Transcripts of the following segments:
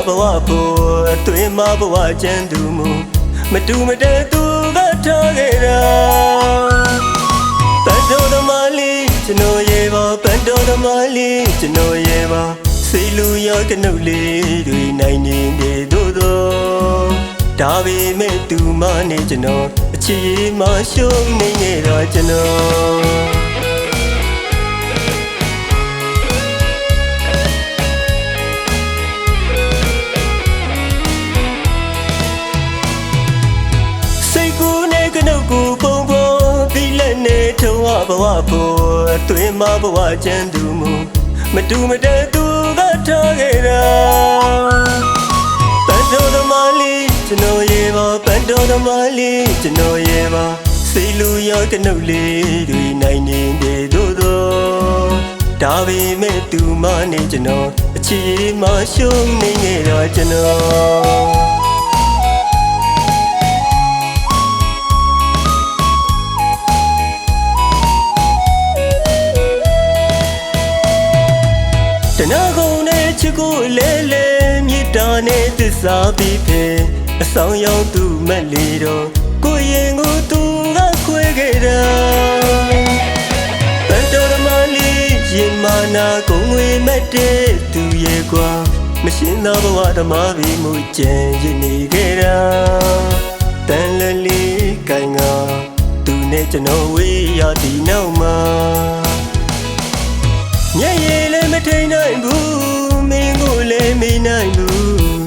ဘဝဖို့အတွင်မဘဝကျန်သူမူမတူမတဲ့သူကထားခဲ့တာပန်တော်သမားလေးကျွန်တော်ရဲ့ပါပန်တော်သမားလေးကျွန်တော်ရဲ့ပါစိတ်လူရောကနှုတ်လေးတွေနိုင်နေတယ်တို့တော့ဒါပေမဲ့သူမနဲ့ကျွန်တော်အချစ်ရေးမှရှုံးနေခဲ့တာကျွန်တော်ကိုပုံပေါ်ပြီးလက်နဲ့ထုံးဘဝဖို့အတွင်မဘဝကျန်သူမူမတူမတဲ့သူကထားခဲ့တာပန်တော်သမားလေးကျွန်တော်ရဲ့ပါပန်တော်သမားလေးကျွန်တော်ရဲ့ပါစိတ်လူရောကနှုတ်လေးတွေနိုင်နေတယ်တို့တော့ဒါပေမဲ့သူမနဲ့ကျွန်တော်အချစ်ရေးမှရှုံးနေခဲ့တာကျွန်တော်တနာကုန်နဲ့ချစ်ကိုလဲလဲမြေတာနဲ့သစ္စာပြီးဖယ်အဆောင်ရောက်သူမက်လီတော့ကိုရင်ကိုသူကခွဲခဲ့တာပန်တော်သမားလေးရင်မာနာကုန်ဝေမက်တဲ့သူရဲ့ကွာမရှင်းသောဘဝသမားပြီးမှုကြံရည်နေခဲ့တာတန်လလီကိုင်ငါသူနဲ့ကျွန်တော်ဝေးရဒီနောက်မှာညရဲ့လည်းမထိန်နိုင်ဘူးမင်းကိုလည်းမေးနိုင်ဘူး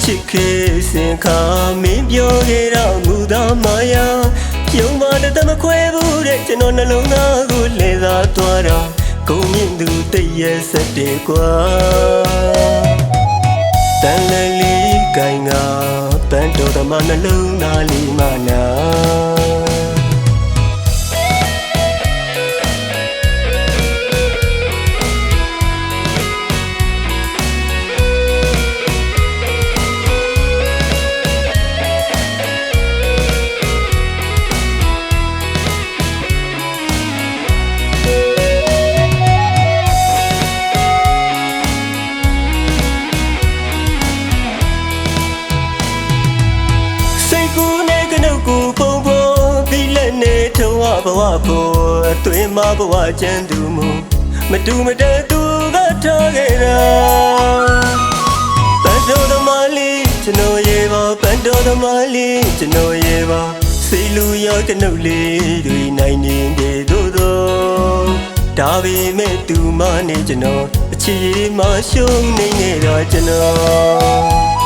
ချစ်ခေစင်ခါမင်းပြောခဲ့တော့မူသားမယာယုံပါတမခွဲဘူးတဲ့ကျွန်တော်နှလုံးသားကိုလဲစားသွားတာကုန်မြင့်သူတည့်ရဲ့စက်တယ်ကွာတန်လလီကိုင်ငါပန်းတော်သမားနှလုံးသားလေးမနာကိုပုံပေါ်ပြီးလက်နဲ့ထုံးဘဝဖို့အတွင်မဘဝကျန်သူမူမတူမတဲ့သူကထားခဲ့တာပန်တော်သမားလေးကျွန်တော်ရဲ့ပါပန်တော်သမားလေးကျွန်တော်ရဲ့ပါစိတ်လူရောကနှုတ်လေးတွေနိုင်နေတယ်တို့တော့ဒါပေမဲ့သူမနဲ့ကျွန်တော်အချစ်ရေးမှရှုံးနေခဲ့တာကျွန်တော်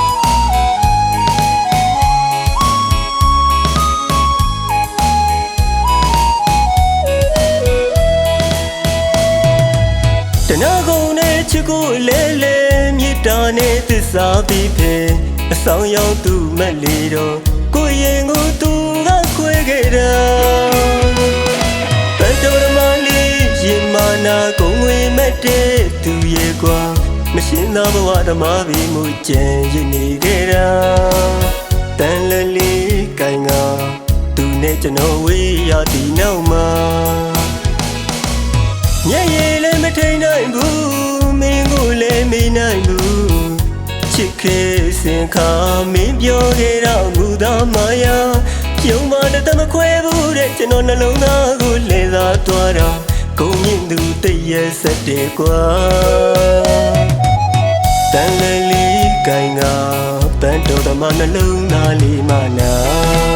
တနာကုန်နဲ့ချစ်ကိုလဲလဲမြေတာနဲ့သစ္စာပြီးဖယ်အဆောင်ရောက်သူမက်လီတော့ကိုရင်ကိုသူကခွဲခဲ့တာပန်တော်သမားလေးရင်မာနာကုန်ဝေမက်တဲ့သူရဲ့ကွာမရှင်းသောဘဝသမားပြီးမှုကြံရည်နေခဲ့တာတန်လလီကိုင်ငါသူနဲ့ကျွန်တော်ဝေးရဒီနောက်မှာညရဲ့လည်းမထိန်နိုင်ဘူးမင်းကိုလည်းမေးနိုင်ဘူးချစ်ခေစင်ခါမင်းပြောခဲ့တော့မူသားမယာယုံပါတမခွဲဘူးတဲ့ကျွန်တော်နှလုံးသားကိုလဲစားသွားတာကုန်မြင့်သူတည့်ရဲ့စက်တယ်ကွာတန်လလီကိုင်ငါပန်တော်သမားနှလုံးသားလေးမနာ